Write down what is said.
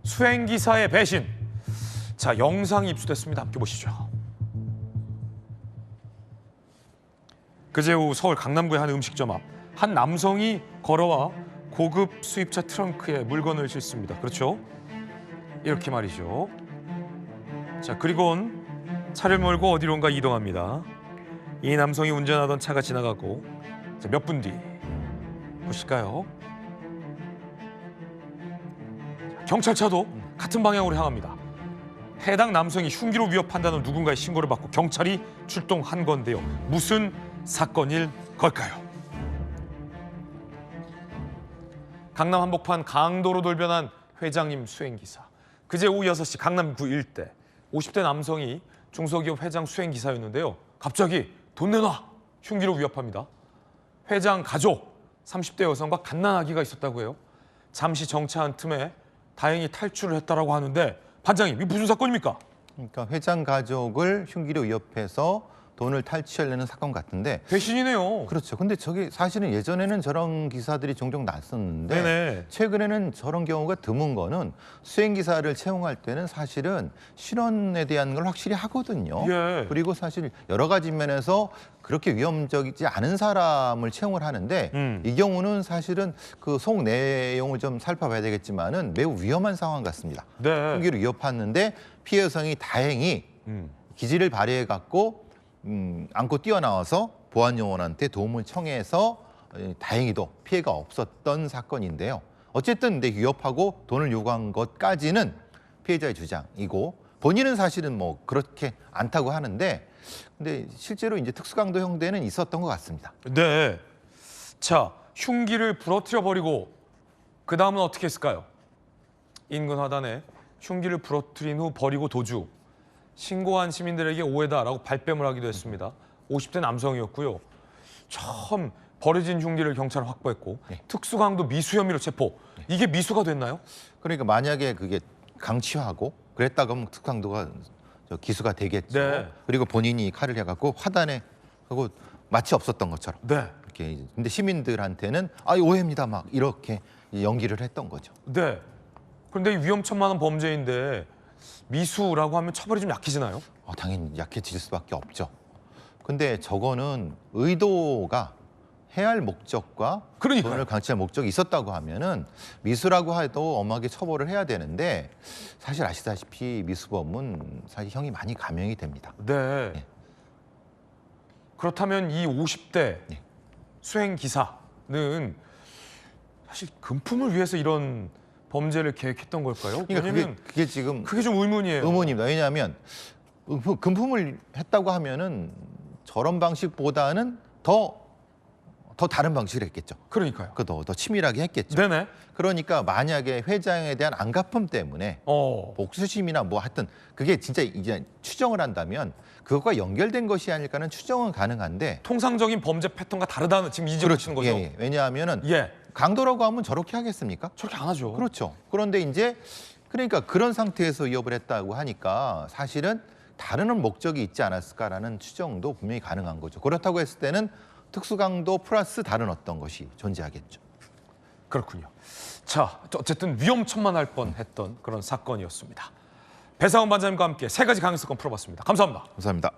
수행기사의 배신. 자, 영상이 입수됐습니다. 함께 보시죠. 그제 오후 서울 강남구의 한 음식점 앞 한 남성이 걸어와 고급 수입차 트렁크에 물건을 싣습니다. 그렇죠? 이렇게 말이죠. 자, 그리고는 차를 몰고 어디론가 이동합니다. 이 남성이 운전하던 차가 지나가고 몇 분 뒤 보실까요? 경찰차도 같은 방향으로 향합니다. 해당 남성이 흉기로 위협한다는 누군가의 신고를 받고 경찰이 출동한 건데요. 무슨 사건일 걸까요? 강남 한복판 강도로 돌변한 회장님 수행기사. 그제 오후 6시 강남구 일대 50대 남성이 중소기업 회장 수행기사였는데요. 갑자기 돈 내놔! 흉기로 위협합니다. 회장 가족 30대 여성과 갓난아기가 있었다고 해요. 잠시 정차한 틈에 다행히 탈출을 했다라고 하는데 반장님, 이게 무슨 사건입니까? 그러니까 회장 가족을 흉기로 위협해서 돈을 탈취하려는 사건 같은데. 배신이네요. 그렇죠. 근데 저게 사실은 예전에는 저런 기사들이 종종 났었는데 네네. 최근에는 저런 경우가 드문 거는 수행기사를 채용할 때는 사실은 실언에 대한 걸 확실히 하거든요. 예. 그리고 사실 여러 가지 면에서 그렇게 위험적이지 않은 사람을 채용을 하는데 이 경우는 사실은 그 속 내용을 좀 살펴봐야 되겠지만은 매우 위험한 상황 같습니다. 네. 흉기로 위협하는데 피해 여성이 다행히 기지를 발휘해 갖고 안고 뛰어나와서 보안 요원한테 도움을 청해서 다행히도 피해가 없었던 사건인데요. 어쨌든 근데 위협하고 돈을 요구한 것까지는 피해자의 주장이고 본인은 사실은 뭐 그렇게 않다고 하는데 근데 실제로 이제 특수강도 형대는 있었던 것 같습니다. 네. 자, 흉기를 부러뜨려 버리고 그 다음은 어떻게 했을까요? 인근 화단에 흉기를 부러뜨린 후 버리고 도주. 신고한 시민들에게 오해다라고 발뺌을 하기도 했습니다. 50대 남성이었고요. 처음 버려진 흉기를 경찰은 확보했고 네. 특수강도 미수 혐의로 체포. 이게 미수가 됐나요? 그러니까 만약에 그게 강취하고 그랬다가 하면 특수강도가 기수가 되겠죠. 네. 그리고 본인이 칼을 해갖고 화단에 하고 마치 없었던 것처럼. 네. 이렇게 근데 시민들한테는 오해입니다 막 이렇게 연기를 했던 거죠. 네. 그런데 이 위험천만한 범죄인데 미수라고 하면 처벌이 좀 약해지나요? 당연히 약해질 수밖에 없죠. 근데 저거는 의도가 해할 목적과 그러니까요. 돈을 강취할 목적이 있었다고 하면은 미수라고 해도 엄하게 처벌을 해야 되는데 사실 아시다시피 미수범은 사실 형이 많이 감형이 됩니다. 네. 네. 그렇다면 이 50대 네. 수행 기사는 사실 금품을 위해서 이런 범죄를 계획했던 걸까요? 그러니까 왜냐면 그게 지금 그게 좀 의문이에요. 의문입니다. 왜냐하면 금품을 했다고 하면은 저런 방식보다는 더 다른 방식을 했겠죠. 그러니까요. 더 치밀하게 했겠죠. 네네. 그러니까 만약에 회장에 대한 안갚음 때문에 복수심이나 뭐 하여튼 그게 진짜 이제 추정을 한다면 그것과 연결된 것이 아닐까는 추정은 가능한데 통상적인 범죄 패턴과 다르다는 지금 이제 보시는 거죠? 예. 왜냐하면은 예. 강도라고 하면 저렇게 하겠습니까? 저렇게 안 하죠. 그렇죠. 그런데 이제 그러니까 그런 상태에서 위협을 했다고 하니까 사실은 다른 목적이 있지 않았을까라는 추정도 분명히 가능한 거죠. 그렇다고 했을 때는 특수강도 플러스 다른 어떤 것이 존재하겠죠. 그렇군요. 자, 어쨌든 위험천만할 뻔했던 그런 사건이었습니다. 배상훈 반장님과 함께 세 가지 강력사건 풀어봤습니다. 감사합니다. 감사합니다.